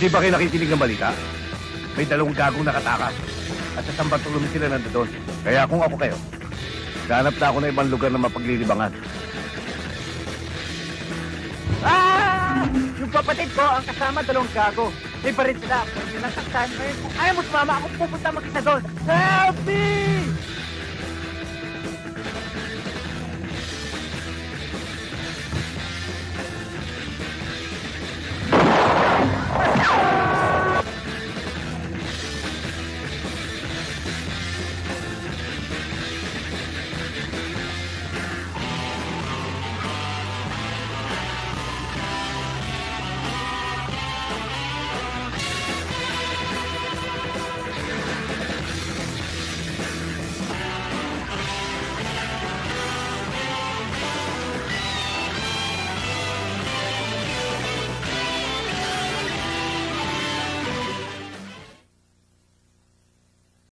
Di ba kayo nakikinig ng balita? May dalawang gagong nakatakas. At sa San Bartolome sila nandoon. Kaya kung ako kayo, ganap na ako na ibang lugar na mapaglilibangan. Ah! Yung kapatid ko, ang kasama dalawang gago. May baril sila. Pwede nasaktan. Ayaw mo sumama, ako pupunta mag-isa doon. Help me!